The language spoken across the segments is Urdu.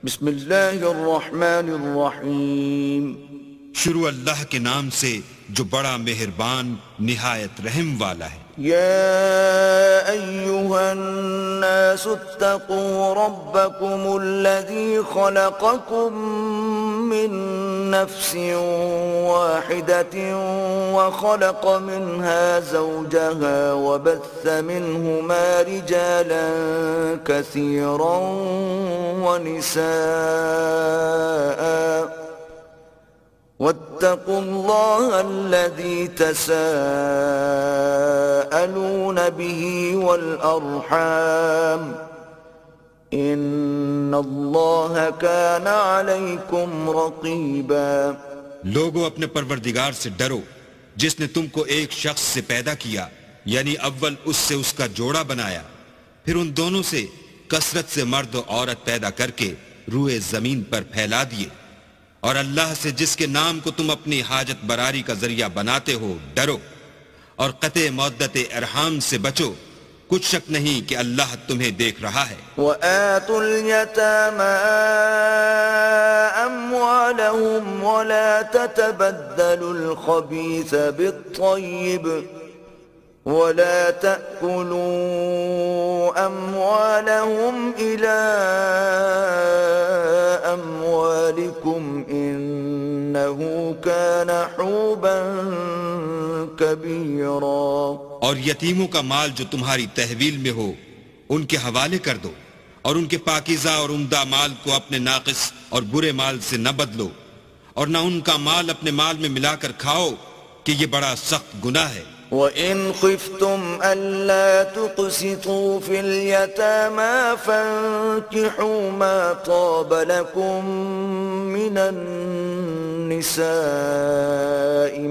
بسم اللہ الرحمن الرحیم شروع اللہ کے نام سے جو بڑا مہربان نہایت رحم والا ہے۔ یا ایہا الناس اتقوا ربکم الذی خلقکم من نفس واحدة وخلق منها زوجها وبث منهما رجالا كثيرا ونساء واتقوا الله الذي تساءلون به والأرحام ان اللہ کان علیکم رقیبا۔ لوگو اپنے پروردگار سے ڈرو جس نے تم کو ایک شخص سے پیدا کیا، یعنی اول اس سے اس کا جوڑا بنایا، پھر ان دونوں سے کثرت سے مرد و عورت پیدا کر کے روئے زمین پر پھیلا دیے، اور اللہ سے جس کے نام کو تم اپنی حاجت براری کا ذریعہ بناتے ہو ڈرو، اور قطع مودت ارحام سے بچو، کچھ شک نہیں کہ اللہ تمہیں دیکھ رہا ہے۔ وَآتُوا الْيَتَامَى أَمْوَالَهُمْ وَلَا تَتَبَدَّلُوا الْخَبِيثَ بِالطَّيِّبِ وَلَا تَأْكُلُوا أَمْوَالَهُمْ إِلَىٰ أَمْوَالِكُمْ إِنَّهُ كَانَ حُوبًا كَبِيرًا۔ اور یتیموں کا مال جو تمہاری تحویل میں ہو ان کے حوالے کر دو، اور ان کے پاکیزہ اور عمدہ مال کو اپنے ناقص اور برے مال سے نہ بدلو، اور نہ ان کا مال اپنے مال میں ملا کر کھاؤ کہ یہ بڑا سخت گناہ ہے۔ وَإِنْ خِفْتُمْ أَلَّا تُقْسِطُوا فِي الْيَتَامَى فَانكِحُوا مَا طَابَ لَكُم مِّنَ النِّسَاءِ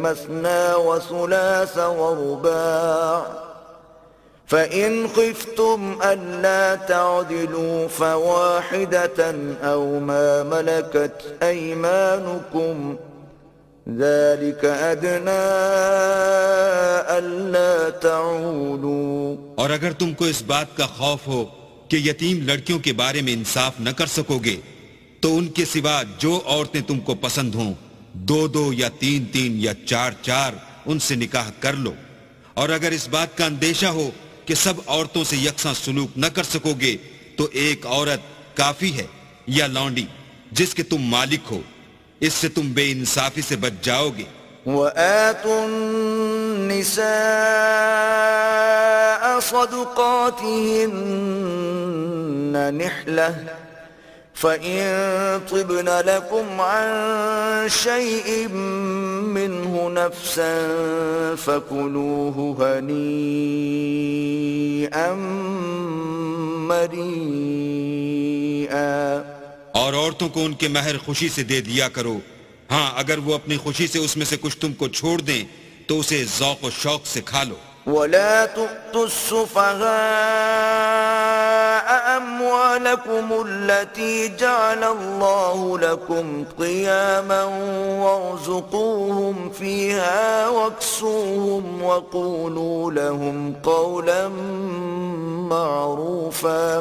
مَثْنَىٰ وَثُلَاثَ وَرُبَاعَ فَإِنْ خِفْتُمْ أَلَّا تَعْدِلُوا فَوَاحِدَةً أَوْ مَا مَلَكَتْ أَيْمَانُكُمْ ذَلِكَ أَدْنَىٰ أَلَّا تَعُولُوا۔ اور اگر تم کو اس بات کا خوف ہو کہ یتیم لڑکیوں کے بارے میں انصاف نہ کر سکو گے تو ان کے سوا جو عورتیں تم کو پسند ہوں، 2 یا 3 یا 4 ان سے نکاح کر لو، اور اگر اس بات کا اندیشہ ہو کہ سب عورتوں سے یکساں سلوک نہ کر سکو گے تو ایک عورت کافی ہے یا لونڈی جس کے تم مالک ہو، اس سے تم بے انصافی سے بچ جاؤ گے۔ وَآتُوا النِّسَاءَ صَدُقَاتِهِنَّ نِحْلَةً فَإِن طِبْنَ لَكُمْ عَن شَيْءٍ مِّنْهُ نَفْسًا فَكُلُوهُ هَنِيئًا مَّرِيئًا۔ اور عورتوں کو ان کے مہر خوشی سے دے دیا کرو، ہاں اگر وہ اپنی خوشی سے اس میں سے کچھ تم کو چھوڑ دیں تو اسے ذوق و شوق سے کھا لو۔ وَلَا تُؤْتُوا السُّفَهَاءَ أَمْوَالَكُمُ الَّتِي جَعَلَ اللَّهُ لَكُمْ قِيَامًا وَارْزُقُوهُمْ فِيهَا وَاكْسُوهُمْ وَقُولُوا لَهُمْ قَوْلًا مَّعْرُوفًا۔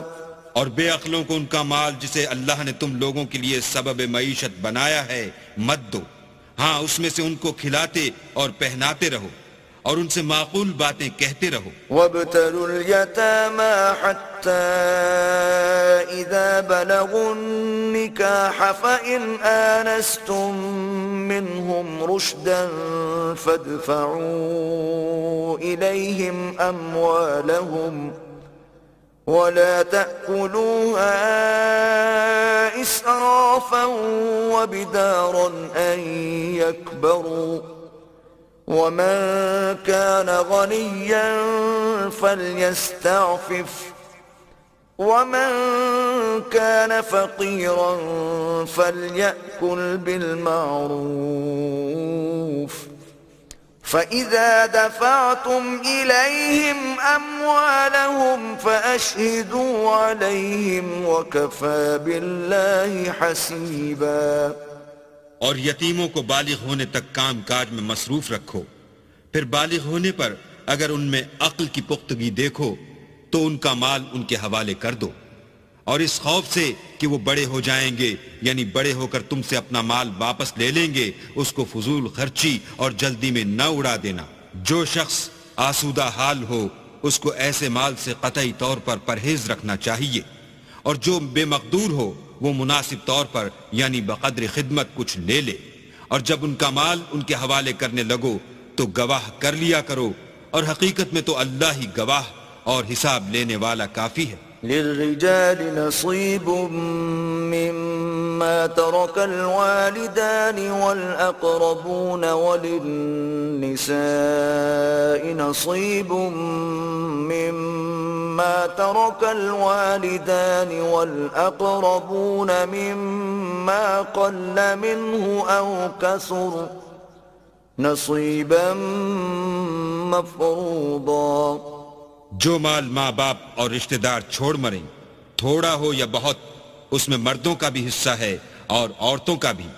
اور بے عقلوں کو ان کا مال جسے اللہ نے تم لوگوں کے لیے سبب معیشت بنایا ہے مت دو، ہاں اس میں سے ان کو کھلاتے اور پہناتے رہو اور ان سے معقول باتیں کہتے رہو۔ وَابْتَلُوا الْيَتَامَى حَتَّى إِذَا بَلَغُوا النِّكَاحَ فَإِنْ آنَسْتُم مِّنْهُمْ رُشْدًا فَادْفَعُوا إِلَيْهِمْ أَمْوَالَهُمْ وَلَا تَأْكُلُوهَا إِسْرَافًا وَبِدَارًا أَن يَكْبَرُوا وَمَن كَانَ غَنِيًّا فَلْيَسْتَعْفِفْ وَمَن كَانَ فَقِيرًا فَلْيَأْكُلْ بِالْمَعْرُوفِ فَإِذَا دَفَعْتُمْ إِلَيْهِمْ أَمْوَالَهُمْ فَأَشْهِدُوا عَلَيْهِمْ وَكَفَى بِاللَّهِ حَسِيبًا۔ اور یتیموں کو بالغ ہونے تک کام کاج میں مصروف رکھو، پھر بالغ ہونے پر اگر ان میں عقل کی پختگی دیکھو تو ان کا مال ان کے حوالے کر دو، اور اس خوف سے کہ وہ بڑے ہو جائیں گے، یعنی بڑے ہو کر تم سے اپنا مال واپس لے لیں گے، اس کو فضول خرچی اور جلدی میں نہ اڑا دینا۔ جو شخص آسودہ حال ہو اس کو ایسے مال سے قطعی طور پر پرہیز رکھنا چاہیے، اور جو بے مقدور ہو وہ مناسب طور پر یعنی بقدر خدمت کچھ لے لے، اور جب ان کا مال ان کے حوالے کرنے لگو تو گواہ کر لیا کرو، اور حقیقت میں تو اللہ ہی گواہ اور حساب لینے والا کافی ہے۔ للرجال نصيب مما ترك الوالدان والأقربون وللنساء نصيب مما ترك الوالدان والأقربون مما قل منه أو كثر نصيبا مفروضا۔ جو مال ماں باپ اور رشتہ دار چھوڑ مریں، تھوڑا ہو یا بہت، اس میں مردوں کا بھی حصہ ہے اور عورتوں کا بھی،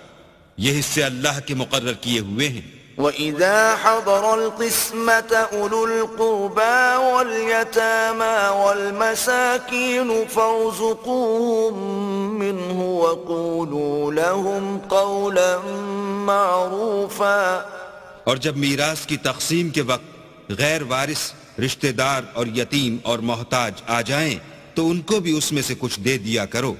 یہ حصے اللہ کے مقرر کیے ہوئے ہیں۔ وَإِذَا حَضَرَ الْقِسْمَةَ أُولُو الْقُرْبَى وَالْيَتَامَى وَالْمَسَاكِينُ فَارْزُقُوهُم مِّنْهُ وَقُولُوا لَهُمْ قَوْلًا مَّعْرُوفًا۔ اور جب میراث کی تقسیم کے وقت غیر وارث رشتہ دار اور یتیم اور محتاج آ جائیں تو ان کو بھی اس میں سے کچھ دے دیا کرو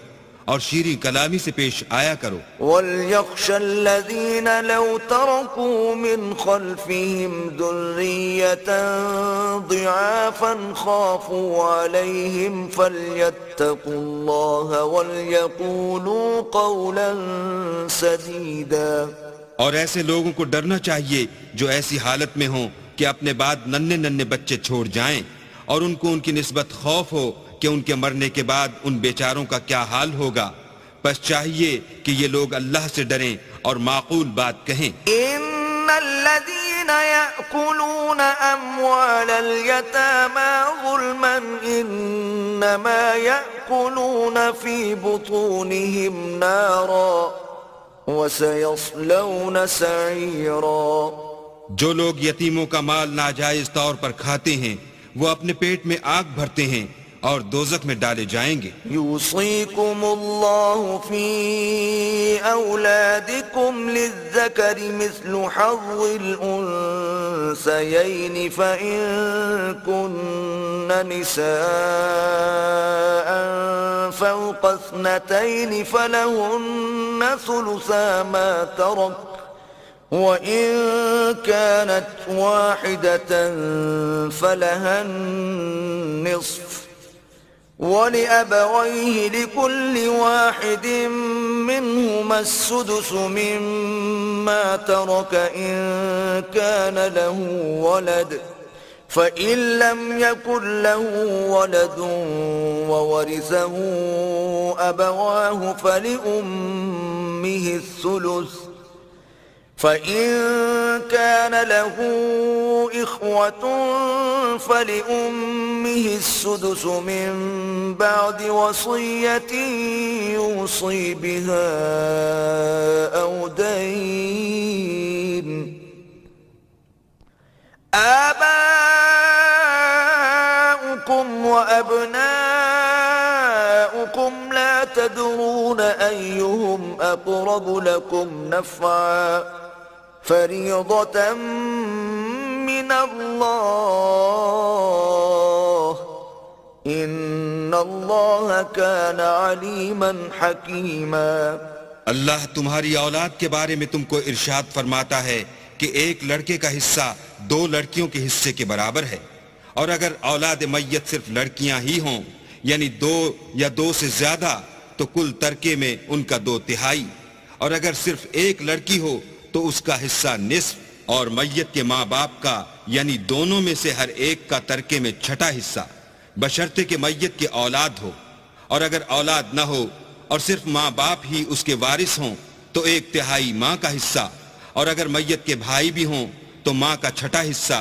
اور شیریں کلامی سے پیش آیا کرو۔ وَلْيَخْشَ الَّذِينَ لَوْ تَرَكُوا مِنْ خَلْفِهِمْ ذُرِّيَّةً ضِعَافًا خَافُوا عَلَيْهِمْ فَلْيَتَّقُوا اللَّهَ وَلْيَقُولُوا قَوْلًا سَدِيدًا۔ اور ایسے لوگوں کو ڈرنا چاہیے جو ایسی حالت میں ہوں کہ اپنے بعد ننھے ننھے بچے چھوڑ جائیں، اور ان کو ان کی نسبت خوف ہو کہ ان کے مرنے کے بعد ان بیچاروں کا کیا حال ہوگا، بس چاہیے کہ یہ لوگ اللہ سے ڈریں اور معقول بات کہیں۔ ان الذين يأكلون اموال اليتامى ظلما انما يأكلون في بطونهم نارا وسيصلون سعيرا۔ جو لوگ یتیموں کا مال ناجائز طور پر کھاتے ہیں وہ اپنے پیٹ میں آگ بھرتے ہیں اور دوزخ میں ڈالے جائیں گے۔ یوصیکم اللہ فی اولادکم للذکر مثل حظ الانثیین فإن کن نساء فوق اثنتین فلہن ثلثا ما ترک وَإِن كَانَتْ وَاحِدَةً فَلَهَا النِّصْفُ وَلِأَبَوَيْهِ لِكُلِّ وَاحِدٍ مِّنْهُمَا السُّدُسُ مِمَّا تَرَكَ إِن كَانَ لَهُ وَلَدٌ فَإِن لَّمْ يَكُن لَّهُ وَلَدٌ وَوَرِثَهُ أَبَوَاهُ فَلِأُمِّهِ الثُّلُثُ فَإِن كَانَ لَهُ إِخْوَةٌ فَلِأُمِّهِ السُّدُسُ مِن بَعْدِ وَصِيَّةٍ يُوصِي بِهَا أَوْ دَيْنٍ۔ آباؤكم وأبناؤكم لا تدرون أيهم أقرب لكم نفعا فريضة من الله إن الله كان عليما حكيما۔ اللہ تمہاری اولاد کے بارے میں تم کو ارشاد فرماتا ہے کہ ایک لڑکے کا حصہ 2 لڑکیوں کے حصے کے برابر ہے، اور اگر اولاد میت صرف لڑکیاں ہی ہوں یعنی 2 یا 2 سے زیادہ تو کل ترکے میں ان کا 2/3، اور اگر صرف ایک لڑکی ہو تو اس کا حصہ نصف، اور میت کے ماں باپ کا یعنی دونوں میں سے ہر ایک کا ترکے میں 6واں حصہ، بشرطے کہ میت کے اولاد ہو، اور اگر اولاد نہ ہو اور صرف ماں باپ ہی اس کے وارث ہوں تو 1/3 ماں کا حصہ، اور اگر میت کے بھائی بھی ہوں تو ماں کا 6واں حصہ۔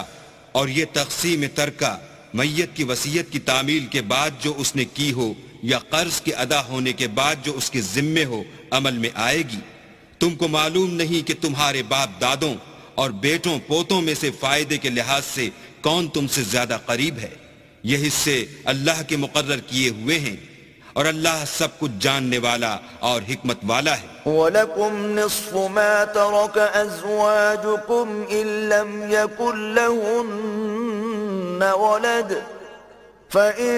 اور یہ تقسیم ترکہ میت کی وصیت کی تعمیل کے بعد جو اس نے کی ہو یا قرض کے ادا ہونے کے بعد جو اس کے ذمے ہو عمل میں آئے گی۔ تم کو معلوم نہیں کہ تمہارے باپ دادوں اور بیٹوں پوتوں میں سے فائدے کے لحاظ سے کون تم سے زیادہ قریب ہے۔ یہ حصے اللہ کے مقرر کیے ہوئے ہیں، اور اللہ سب کچھ جاننے والا اور حکمت والا ہے۔ وَلَكُمْ نِصْفُ مَا تَرَكَ أَزْوَاجُكُمْ إِن لَّمْ يَكُن لَّهُنَّ وَلَدٌ فَإِن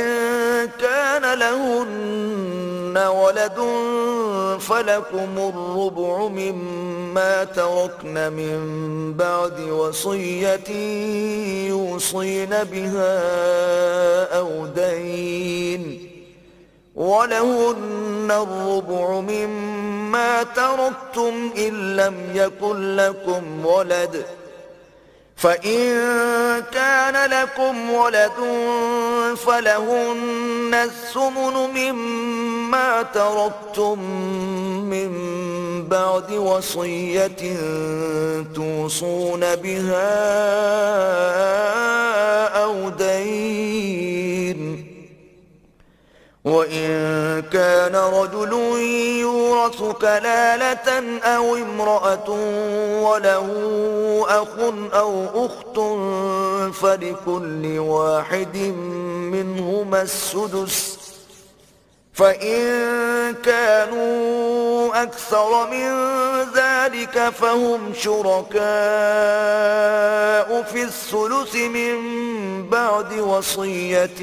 كَانَ لَهُنَّ وَلَدٌ فَلَكُمُ الرُّبُعُ مِمَّا تَرَكْنَ مِن بَعْدِ وَصِيَّةٍ يُوصِينَ بِهَا أَوْ دَيْنٍ وَلَهُنَّ الرُّبُعُ مِمَّا تَرَكْتُمْ إِن لَّمْ يَكُن لَّكُمْ وَلَدٌ فَإِن كَانَ لَكُمْ وَلَدٌ فَلَهُنَّ الثُّمُنُ مِمَّا تَرَكْتُم مِّن بَعْدِ وَصِيَّةٍ تُوصُونَ بِهَا أَوْ دَيْنٍ وَإِن كَانَ رَجُلٌ يُورَثُ كَلَالَةً أَوْ امْرَأَةٌ وَلَهُ أَخٌ أَوْ أُخْتٌ فَلِكُلِّ واحد منهما السُّدُسُ فَإِن كَانُوا أَكْثَرَ مِن ذَلِكَ فَهُمْ شُرَكَاءُ فِي الثُّلُثِ مِن بَعْدِ وَصِيَّةٍ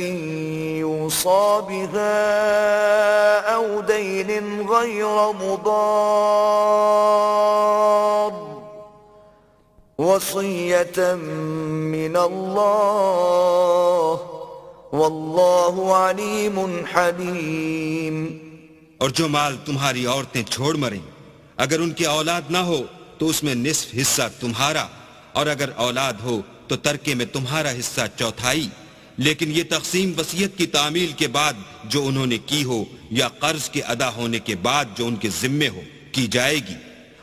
يُوصَى بِهَا أَوْ دَيْنٍ غَيْرَ مُضَارٍّ وَصِيَّةً مِّنَ اللَّهِ واللہ علیم حلیم۔ اور جو مال تمہاری عورتیں چھوڑ مریں اگر ان کی اولاد نہ ہو تو اس میں نصف حصہ تمہارا، اور اگر اولاد ہو تو ترکے میں تمہارا حصہ چوتھائی، لیکن یہ تقسیم وصیت کی تعمیل کے بعد جو انہوں نے کی ہو یا قرض کے ادا ہونے کے بعد جو ان کے ذمے ہو کی جائے گی۔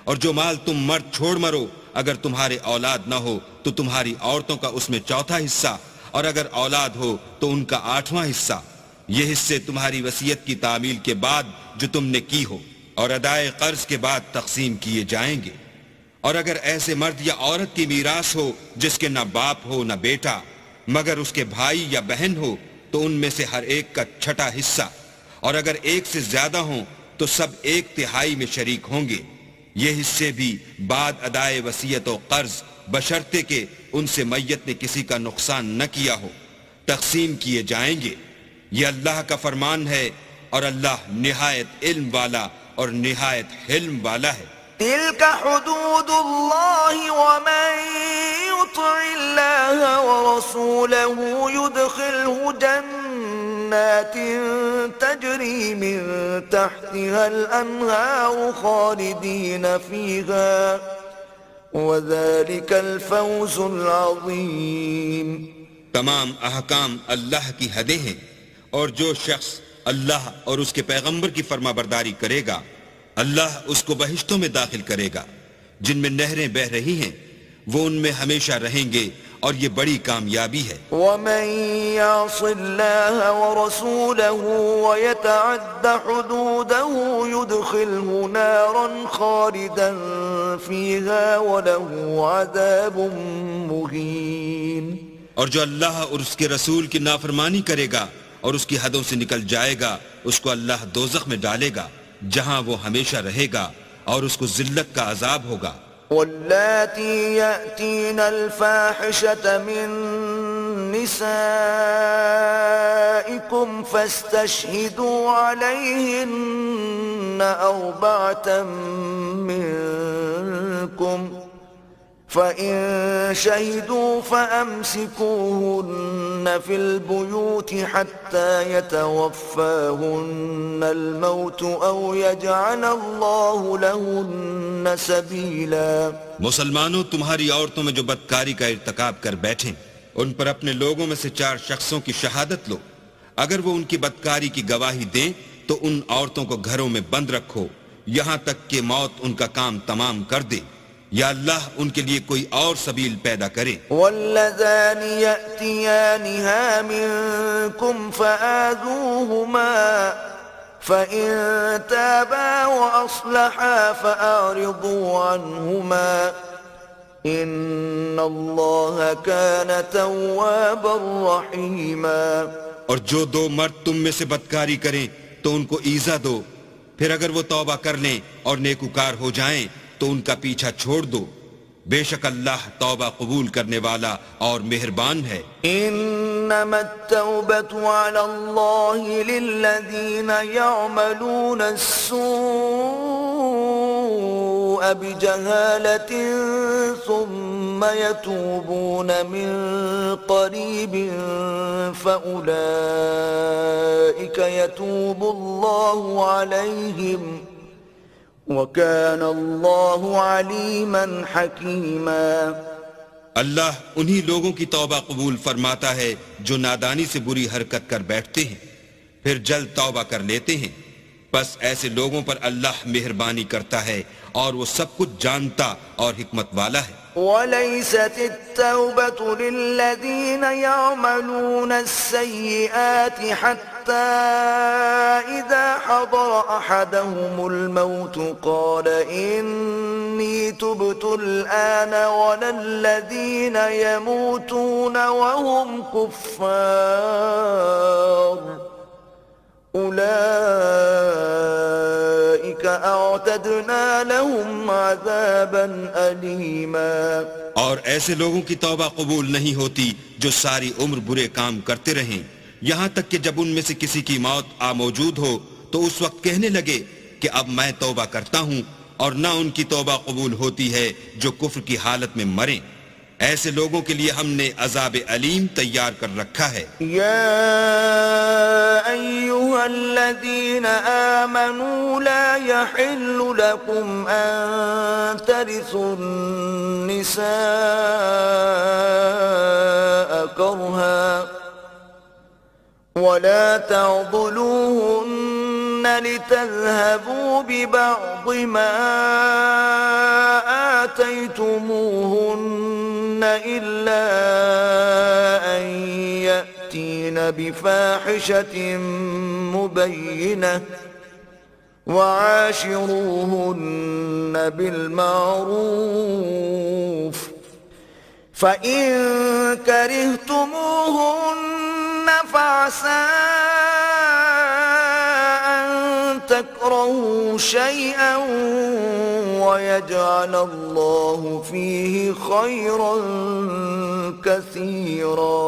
اور جو مال تم مرد چھوڑ مرو اگر تمہارے اولاد نہ ہو تو تمہاری عورتوں کا اس میں چوتھا حصہ، اور اگر اولاد ہو تو ان کا 8واں حصہ۔ یہ حصے تمہاری وصیت کی تعمیل کے بعد جو تم نے کی ہو اور ادائے قرض کے بعد تقسیم کیے جائیں گے۔ اور اگر ایسے مرد یا عورت کی میراث ہو جس کے نہ باپ ہو نہ بیٹا مگر اس کے بھائی یا بہن ہو تو ان میں سے ہر ایک کا چھٹا حصہ، اور اگر ایک سے زیادہ ہوں تو سب 1/3 میں شریک ہوں گے۔ یہ حصے بھی بعد ادائے وصیت و قرض بشرطے کہ ان سے میت نے کسی کا نقصان نہ کیا ہو تقسیم کیے جائیں گے۔ یہ اللہ کا فرمان ہے اور اللہ نہایت علم والا اور نہایت حلم والا ہے۔ تلك حدود الله ومن يطع الله ورسوله يدخله جنات تجري من تحتها الأنهار خالدين فيها وذلك الفوز العظيم۔ تمام احکام اللہ کی حدیں ہیں، اور جو شخص اللہ اور اس کے پیغمبر کی فرما برداری کرے گا اللہ اس کو بہشتوں میں داخل کرے گا جن میں نہریں بہہ رہی ہیں، وہ ان میں ہمیشہ رہیں گے، اور یہ بڑی کامیابی ہے۔ وَمَن يَعْصِ اللَّهَ وَرَسُولَهُ وَيَتَعَدَّ حُدُودَهُ يُدْخِلْهُ نَارًا خَالِدًا فِيهَا وَلَهُ عَذَابٌ مُهِينٌ۔ اور جو اللہ اور اس کے رسول کی نافرمانی کرے گا اور اس کی حدوں سے نکل جائے گا اس کو اللہ دوزخ میں ڈالے گا جہاں وہ ہمیشہ رہے گا، اور اس کو ذلت کا عذاب ہوگا۔ واللاتی یأتین الفاحشة من نسائکم فاستشہدوا علیہن 4 منکم فَإِن شَهِدُوا فَأَمْسِكُوهُنَّ فِي الْبُيُوتِ حَتَّى يَتَوَفَّاهُنَّ الْمَوْتُ أَوْ يَجْعَلَ اللَّهُ لَهُنَّ سَبِيلًا۔ مسلمانوں، تمہاری عورتوں میں جو بدکاری کا ارتکاب کر بیٹھیں ان پر اپنے لوگوں میں سے 4 شخصوں کی شہادت لو۔ اگر وہ ان کی بدکاری کی گواہی دیں تو ان عورتوں کو گھروں میں بند رکھو یہاں تک کہ موت ان کا کام تمام کر دے، یا اللہ ان کے لیے کوئی اور سبیل پیدا کرے۔ واللذان یأتیانها منکم فآذوهما فإن تابا وأصلحا فأعرضوا عنهما ان اللہ کان توابا رحیما۔ اور جو 2 مرد تم میں سے بدکاری کریں تو تو ان کو ایذا دو، پھر اگر وہ توبہ کر لیں اور نیکوکار ہو جائیں تو ان کا پیچھا چھوڑ دو، بے شک اللہ توبہ قبول کرنے والا اور مہربان ہے۔ إنما التوبة على الله للذين يعملون السوء بجهالة ثم يتوبون من قريب فأولئك يتوب الله عليهم وَكَانَ اللَّهُ عَلِيمًا حَكِيمًا۔ اللہ انہی لوگوں کی توبہ قبول فرماتا ہے جو نادانی سے بری حرکت کر بیٹھتے ہیں پھر جلد توبہ کر لیتے ہیں، بس ایسے لوگوں پر اللہ مہربانی کرتا ہے اور وہ سب کچھ جانتا اور حکمت والا ہے۔ وَلَيْسَتِ التَّوْبَةُ لِلَّذِينَ يَعْمَلُونَ السَّيِّئَاتِ حَتَّى إِذَا حَضَرَ أَحَدَهُمُ الْمَوْتُ قَالَ إِنِّي تُبْتُ الْآنَ وَلَا الَّذِينَ يَمُوتُونَ وَهُمْ كُفَّارٌ أُولَئِكَ أَعْتَدْنَا لَهُمْ عَذَابًا أَلِيمًا۔ اور ایسے لوگوں کی توبہ قبول نہیں ہوتی جو ساری عمر برے کام کرتے رہیں، یہاں تک کہ جب ان میں سے کسی کی موت آ موجود ہو تو اس وقت کہنے لگے کہ اب میں توبہ کرتا ہوں، اور نہ ان کی توبہ قبول ہوتی ہے جو کفر کی حالت میں مریں۔ ایسے لوگوں کے لیے ہم نے عذاب علیم تیار کر رکھا ہے۔ يا أيها الذين آمنوا لا يحل لكم أن ترثوا النساء كرها ولا تعضلوهن لتذهبوا ببعض ما آتيتموهن إلا أن يأتين بفاحشة مبينة وعاشروهن بالمعروف فإن كرهتموهن فعسى أن تكرهوا شيئا ويجعل الله فيه خيرا كثيرا۔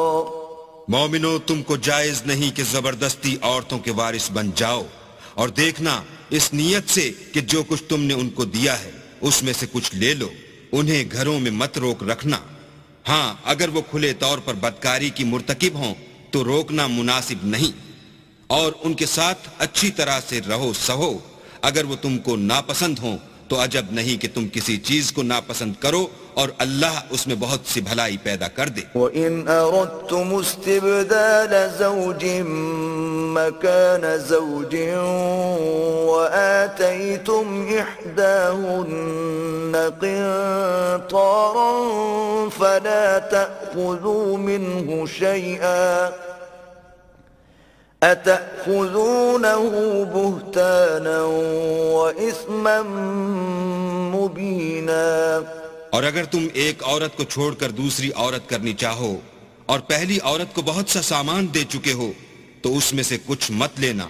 مومنو، تم کو جائز نہیں کہ زبردستی عورتوں کے وارث بن جاؤ، اور دیکھنا اس نیت سے کہ جو کچھ تم نے ان کو دیا ہے اس میں سے کچھ لے لو، انہیں گھروں میں مت روک رکھنا۔ ہاں، اگر وہ کھلے طور پر بدکاری کی مرتکب ہوں تو روکنا مناسب نہیں، اور ان کے ساتھ اچھی طرح سے رہو سہو۔ اگر وہ تم کو ناپسند ہوں تو عجب نہیں کہ تم کسی چیز کو ناپسند کرو اور اللہ اس میں بہت سی بھلائی پیدا کر دے۔ وَإِنْ أَرَدْتُمُ اسْتِبْدَالَ زَوْجٍ مَكَانَ زَوْجٍ وَآتَيْتُمْ إِحْدَاهُنَّ قِنطَارًا فَلَا تَأْخُذُوا مِنْهُ شَيْئًا أَتَأْخُذُونَهُ بُهْتَانًا وَإِثْمًا مُبِينًا۔ اور اگر تم ایک عورت کو چھوڑ کر دوسری عورت کرنی چاہو اور پہلی عورت کو بہت سا سامان دے چکے ہو تو اس میں سے کچھ مت لینا،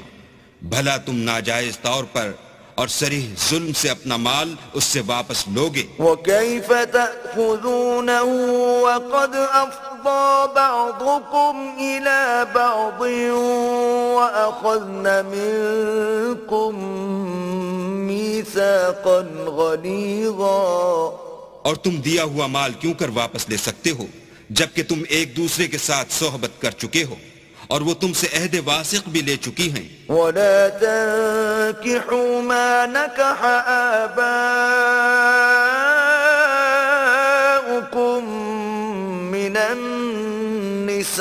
بھلا تم ناجائز طور پر اور صریح ظلم سے اپنا مال اس سے واپس لوگے۔ وَكَيْفَ تَأْخُذُونَهُ وَقَدْ أَفْضَىٰ بَعْضُكُمْ إِلَىٰ بَعْضٍ وَأَخَذْنَ مِنكُم مِّيثَاقًا غَلِيظًا۔ اور تم دیا ہوا مال کیوں کر واپس لے سکتے ہو جبکہ تم ایک دوسرے کے ساتھ صحبت کر چکے ہو اور وہ تم سے عہد واثق بھی لے چکی ہیں۔ وَلَا تَنكِحُوا مَا نَكَحَ آبَاؤُكُم مِّنَ النِّسَاءِ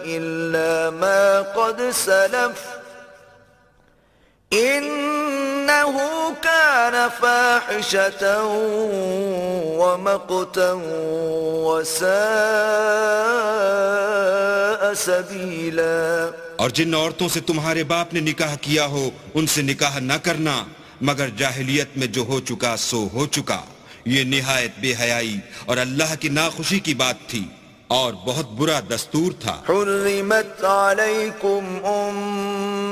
إِلَّا مَا قَدْ سَلَفَ إِنَّهُ كَانَ فَاحِشَةً وَمَقْتًا وَسَاءَ سَبِيلًا۔ اور جن عورتوں سے تمہارے باپ نے نکاح کیا ہو ان سے نکاح نہ کرنا مگر جاہلیت میں جو ہو چکا سو ہو چکا، یہ نہایت بے حیائی اور اللہ کی ناخوشی کی بات تھی، اور بہت برا دستور تھا۔ حرمت عليكم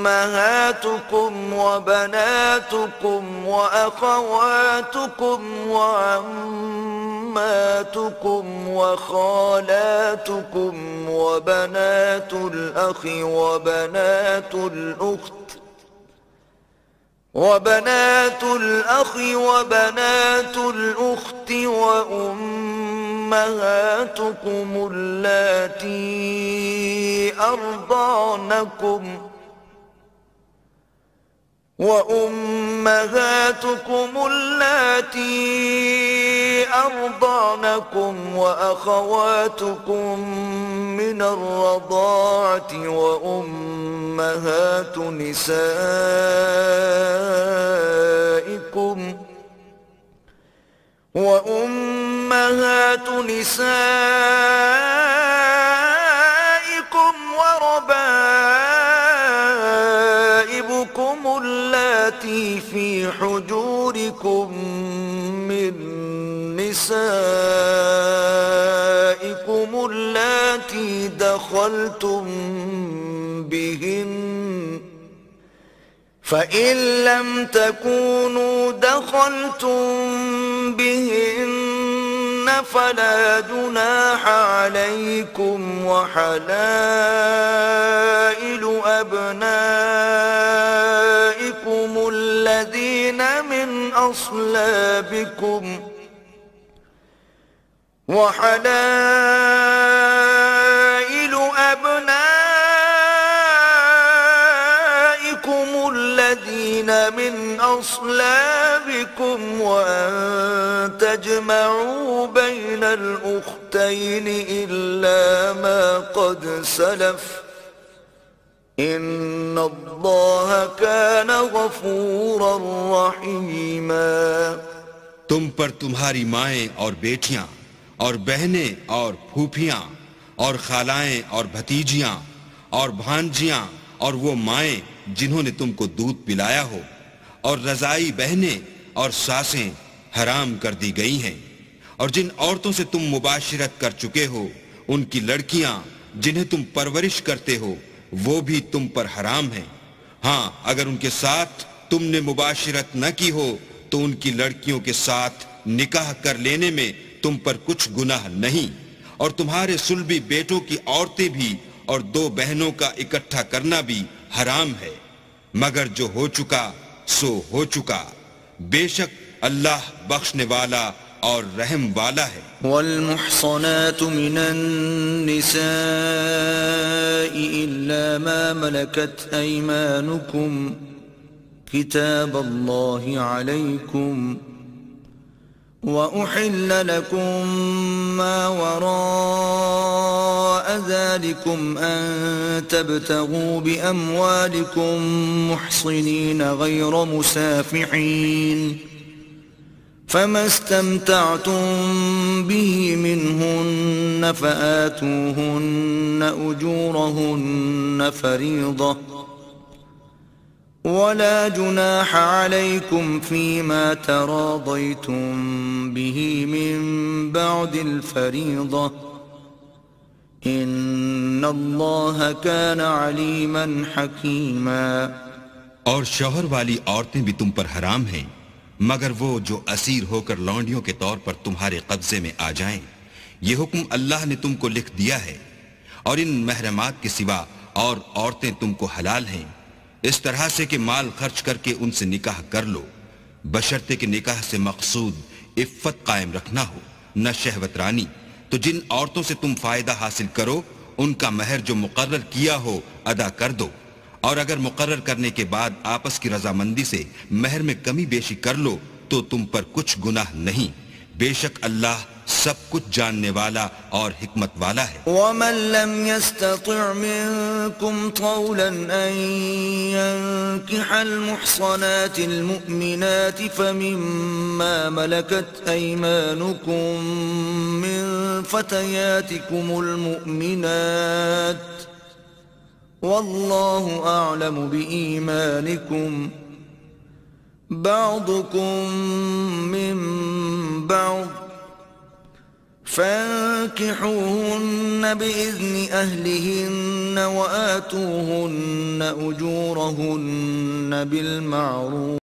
أمهاتكم وبناتكم وأخواتكم وعماتكم وخالاتكم وبنات الأخ وبنات الأخت وأمهاتكم اللاتي أرضعنكم وأخواتكم من الرضاعة وأمهات نسائكم وربائبكم اللاتي في حجوركم من نسائكم اللاتي دخلتم بهن فإن لم تكونوا دخلتم بهن فلا جناح عليكم وحلائل أبنائكم الذين من أصلابكم وأن تجمعوا بين الأختين إلا ما قد سلف إن الله كان غفورا رحيما۔ تم پر تمہاری مائیں اور بیٹیاں اور بہنیں اور پھوپھیاں اور خالائیں اور بھتیجیاں اور بھانجیاں اور وہ مائیں جنہوں نے تم کو دودھ پلایا ہو اور رضائی بہنیں اور ساسیں حرام کر دی گئی ہیں، اور جن عورتوں سے تم مباشرت کر چکے ہو ان کی لڑکیاں جنہیں تم پرورش کرتے ہو وہ بھی تم پر حرام ہیں۔ ہاں اگر ان کے ساتھ تم نے مباشرت نہ کی ہو تو ان کی لڑکیوں کے ساتھ نکاح کر لینے میں تم پر کچھ گناہ نہیں، اور تمہارے صلبی بیٹوں کی عورتیں بھی اور 2 بہنوں کا اکٹھا کرنا بھی حرام ہے، مگر جو ہو چکا سو ہو چکا، بے شک اللہ بخشنے والا اور رحم والا ہے۔ والمحصنات من النساء إلا ما ملكت أيمانكم كتاب الله عليكم وأحل لكم ما وراء ذلكم أن تبتغوا بأموالكم محصنين غير مسافحين فما استمتعتم به منهن فآتوهن أجورهن فريضة ولا جناح عليكم فيما تراضيتم به من بعد الفريضة إن الله كان عليما حكيما۔ اور شوہر والی عورتیں بھی تم پر حرام ہیں مگر وہ جو اسیر ہو کر لونڈیوں کے طور پر تمہارے قبضے میں آ جائیں، یہ حکم اللہ نے تم کو لکھ دیا ہے، اور ان محرمات کے سوا اور عورتیں تم کو حلال ہیں، اس طرح سے کہ مال خرچ کر کے ان سے نکاح کر لو، بشرطے کہ نکاح سے مقصود عفت قائم رکھنا ہو نہ شہوت رانی۔ تو جن عورتوں سے تم فائدہ حاصل کرو ان کا مہر جو مقرر کیا ہو ادا کر دو، اور اگر مقرر کرنے کے بعد آپس کی رضامندی سے مہر میں کمی بیشی کر لو تو تم پر کچھ گناہ نہیں، بے شک اللہ سب کچھ جاننے والا اور حکمت والا ہے۔ ومن لم يستطع منكم طولا أن ينكح المحصنات المؤمنات فمما ملكت أيمانكم من فتياتكم المؤمنات والله أعلم بإيمانكم بعضكم من بعض فانكحوهن بإذن أهلهن وآتوهن أجورهن بالمعروف